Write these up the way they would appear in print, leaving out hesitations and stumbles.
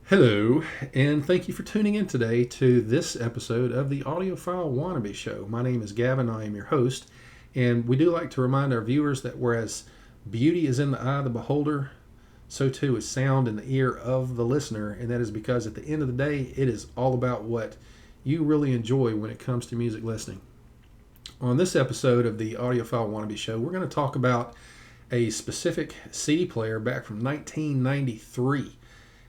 Hello, and thank you for tuning in today to this episode of the Audiophile Wannabe Show. My name is Gavin, I am your host, and we do like to remind our viewers that whereas beauty is in the eye of the beholder, so too is sound in the ear of the listener, and that is because at the end of the day, it is all about what you really enjoy when it comes to music listening. On this episode of the Audiophile Wannabe Show, we're going to talk about a specific CD player back from 1993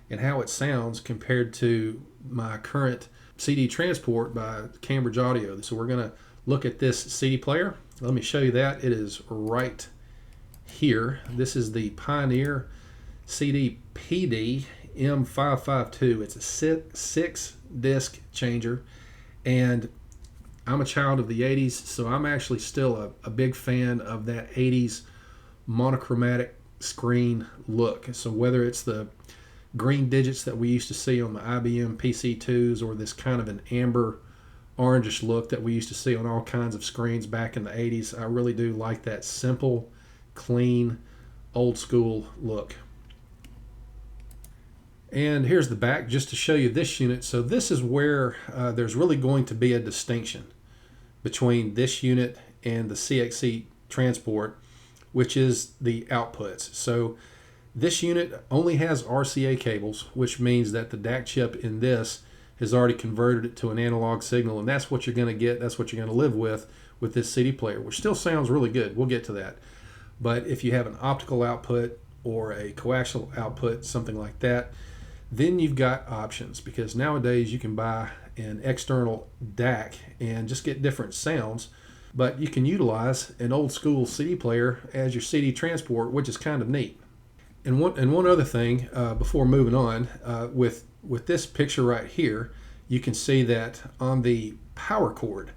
and how it sounds compared to my current CD transport by Cambridge Audio. So we're going to look at this CD player. Let me show you that. It is right here. This is the Pioneer CD PD-M552. It's a 6-disc changer, and I'm a child of the 80s, so I'm actually still a big fan of that 80s monochromatic screen look. So whether it's the green digits that we used to see on the IBM PC2s or this kind of an amber orangish look that we used to see on all kinds of screens back in the 80s, I really do like that simple, clean, old school look. And here's the back just to show you this unit. So this is where there's really going to be a distinction between this unit and the CXC transport, which is the outputs. So this unit only has RCA cables, which means that the DAC chip in this has already converted it to an analog signal, and that's what you're going to get. That's what you're going to live with this CD player, which still sounds really good. We'll get to that. But if you have an optical output or a coaxial output, something like that, then you've got options, because nowadays you can buy an external DAC and just get different sounds, but you can utilize an old school CD player as your CD transport, which is kind of neat. And one other thing before moving on, with this picture right here, you can see that on the power cord,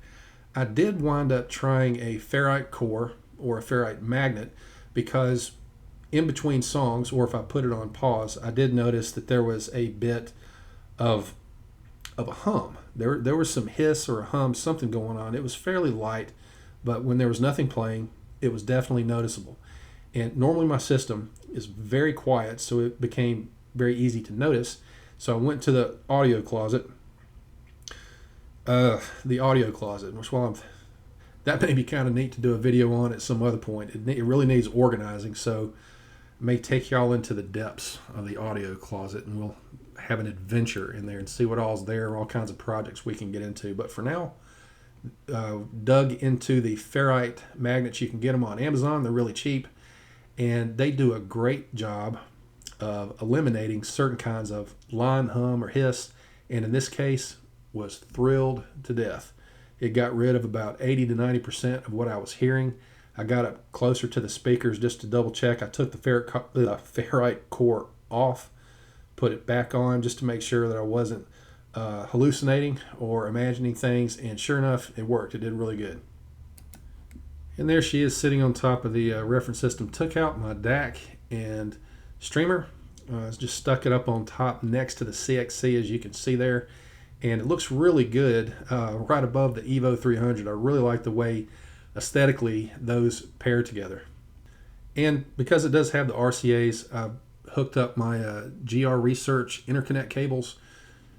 I did wind up trying a ferrite core or a ferrite magnet, because in between songs, or if I put it on pause, I did notice that there was a bit of a hum. There was some hiss or a hum, something going on. It was fairly light, but when there was nothing playing, it was definitely noticeable. And normally my system is very quiet, so it became very easy to notice. So I went to the audio closet. Which that may be kind of neat to do a video on at some other point. It really needs organizing, so I may take y'all into the depths of the audio closet, and we'll have an adventure in there and see what all's there, all kinds of projects we can get into. But for now, dug into the ferrite magnets. You can get them on Amazon. They're really cheap, and they do a great job of eliminating certain kinds of line, hum, or hiss, and in this case was thrilled to death. It got rid of about 80 to 90% of what I was hearing. I got up closer to the speakers just to double check. I took the ferrite core off, put it back on just to make sure that I wasn't hallucinating or imagining things, and sure enough, it worked. It did really good. And there she is sitting on top of the reference system. Took out my DAC and streamer. Just stuck it up on top next to the CXC, as you can see there. And it looks really good right above the Evo 300. I really like the way aesthetically those pair together. And because it does have the RCAs, I hooked up my GR Research interconnect cables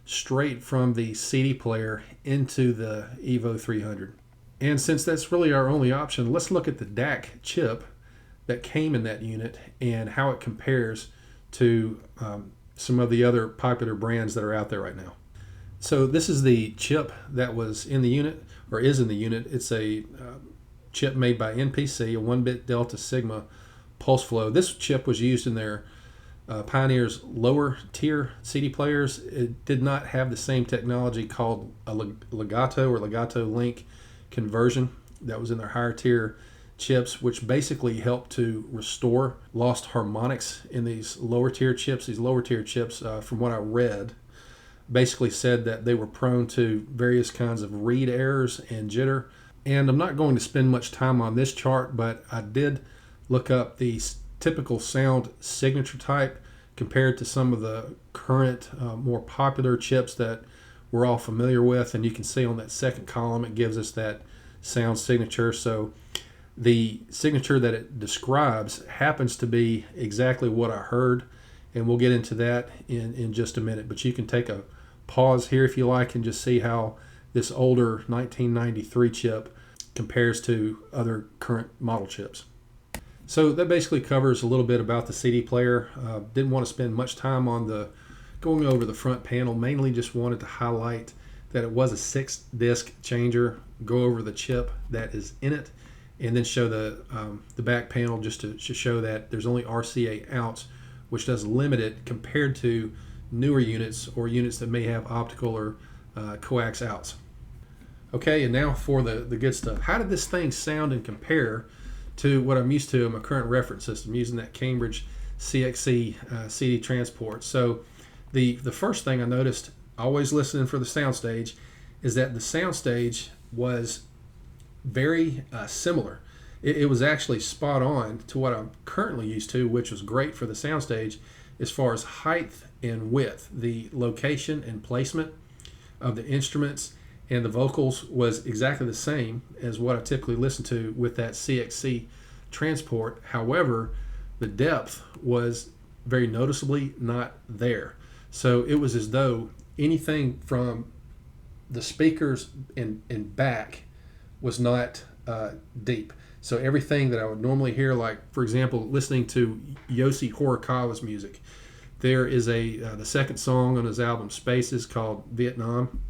straight from the CD player into the Evo 300. And since that's really our only option, let's look at the DAC chip that came in that unit and how it compares to some of the other popular brands that are out there right now. So this is the chip that was in the unit, or is in the unit. It's a chip made by NPC, a 1-bit Delta Sigma pulse flow. This chip was used in their Pioneer's lower tier CD players. It did not have the same technology called a legato or legato link conversion that was in their higher tier chips, which basically helped to restore lost harmonics in these lower tier chips. These lower tier chips, from what I read, basically said that they were prone to various kinds of read errors and jitter. And I'm not going to spend much time on this chart, but I did look up the typical sound signature type compared to some of the current more popular chips that we're all familiar with, and you can see on that second column it gives us that sound signature. So the signature that it describes happens to be exactly what I heard and we'll get into that in just a minute. But you can take a pause here if you like and just see how this older 1993 chip compares to other current model chips. So that basically covers a little bit about the CD player. Didn't want to spend much time on going over the front panel, mainly just wanted to highlight that it was a 6-disc changer, go over the chip that is in it, and then show the back panel just to show that there's only RCA outs, which does limit it compared to newer units or units that may have optical or coax outs. Okay, and now for the good stuff. How did this thing sound and compare to what I'm used to in my current reference system using that Cambridge CXC CD transport? So the first thing I noticed, always listening for the soundstage, is that the soundstage was very similar. It was actually spot on to what I'm currently used to, which was great for the soundstage as far as height and width. The location and placement of the instruments and the vocals was exactly the same as what I typically listen to with that CXC transport. However, the depth was very noticeably not there. So it was as though anything from the speakers and back was not deep. So everything that I would normally hear, like for example, listening to Yossi Horikawa's music, there is the second song on his album Spaces called Vietnam.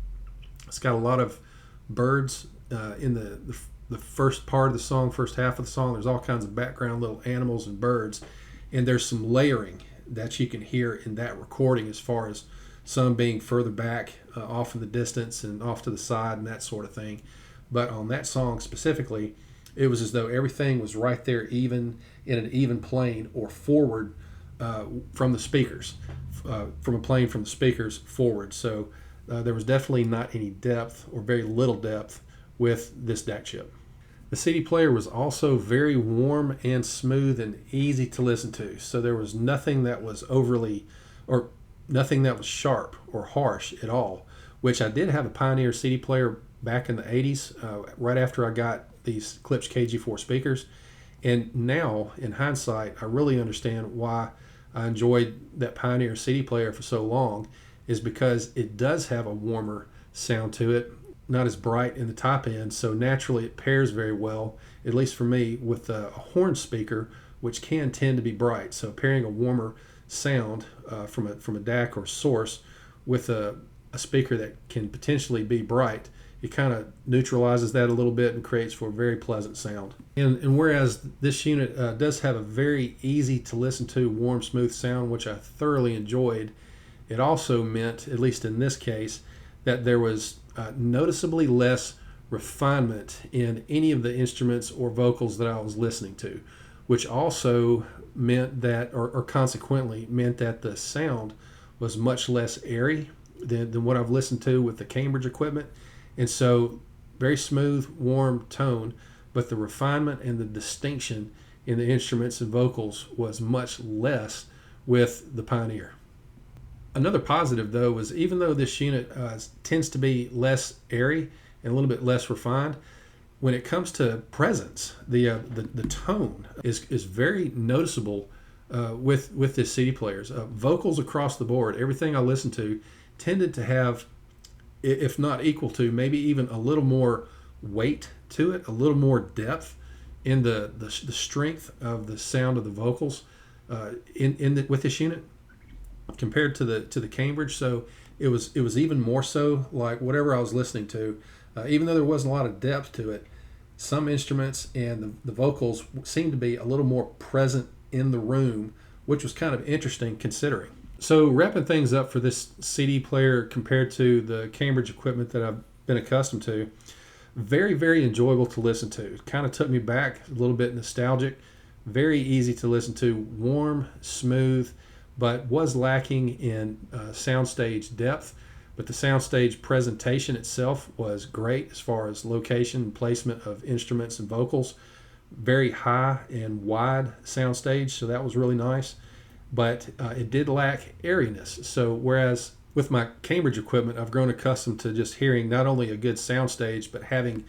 It's got a lot of birds in the first part of the song, first half of the song. There's all kinds of background little animals and birds, and there's some layering that you can hear in that recording as far as some being further back off in the distance and off to the side and that sort of thing. But on that song specifically, it was as though everything was right there, even in an even plane or forward from the speakers, from a plane from the speakers forward. So there was definitely not any depth or very little depth with this DAC chip. The CD player was also very warm and smooth and easy to listen to. So there was nothing that was nothing that was sharp or harsh at all, which I did have a Pioneer CD player back in the 80s, right after I got these Klipsch KG4 speakers. And now, in hindsight, I really understand why I enjoyed that Pioneer CD player for so long, is because it does have a warmer sound to it, not as bright in the top end, so naturally it pairs very well, at least for me, with a horn speaker, which can tend to be bright. So pairing a warmer sound from a DAC or source with a speaker that can potentially be bright, it kind of neutralizes that a little bit and creates for a very pleasant sound. And whereas this unit does have a very easy to listen to, warm, smooth sound, which I thoroughly enjoyed, it also meant, at least in this case, that there was noticeably less refinement in any of the instruments or vocals that I was listening to, which also meant that, or consequently meant that the sound was much less airy than what I've listened to with the Cambridge equipment. And so very smooth, warm tone, but the refinement and the distinction in the instruments and vocals was much less with the Pioneer. Another positive, though, was even though this unit tends to be less airy and a little bit less refined, when it comes to presence, the tone is very noticeable with this CD players. Vocals across the board, everything I listened to tended to have, if not equal to, maybe even a little more weight to it, a little more depth in the strength of the sound of the vocals with this unit compared to the Cambridge. So it was even more so like whatever I was listening to, even though there wasn't a lot of depth to it, some instruments and the vocals seemed to be a little more present in the room, which was kind of interesting considering. So wrapping things up for this CD player compared to the Cambridge equipment that I've been accustomed to, very, very enjoyable to listen to. It kind of took me back, a little bit nostalgic, very easy to listen to, warm, smooth, but was lacking in soundstage depth. But the soundstage presentation itself was great as far as location and placement of instruments and vocals. Very high and wide soundstage, so that was really nice. But it did lack airiness. So whereas with my Cambridge equipment, I've grown accustomed to just hearing not only a good soundstage, but having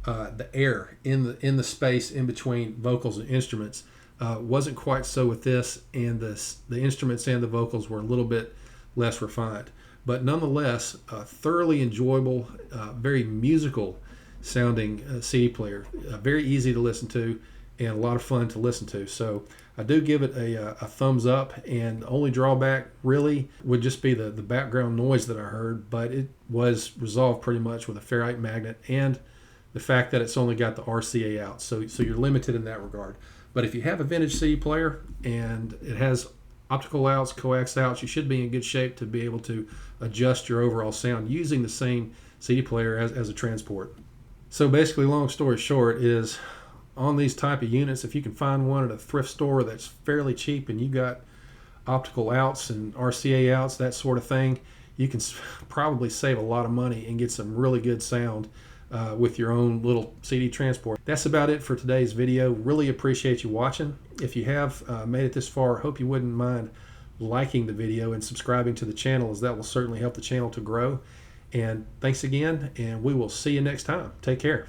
the air in the space in between vocals and instruments. Wasn't quite so with this, and the instruments and the vocals were a little bit less refined. But nonetheless, thoroughly enjoyable, very musical sounding CD player. Very easy to listen to and a lot of fun to listen to. So I do give it a thumbs up, and the only drawback really would just be the background noise that I heard, but it was resolved pretty much with a ferrite magnet and the fact that it's only got the RCA out. So you're limited in that regard. But if you have a vintage CD player and it has optical outs, coax outs, you should be in good shape to be able to adjust your overall sound using the same CD player as a transport. So basically, long story short, is on these type of units, if you can find one at a thrift store that's fairly cheap and you got optical outs and RCA outs, that sort of thing, you can probably save a lot of money and get some really good sound with your own little CD transport. That's about it for today's video. Really appreciate you watching. If you have made it this far, hope you wouldn't mind liking the video and subscribing to the channel, as that will certainly help the channel to grow. And thanks again, and we will see you next time. Take care.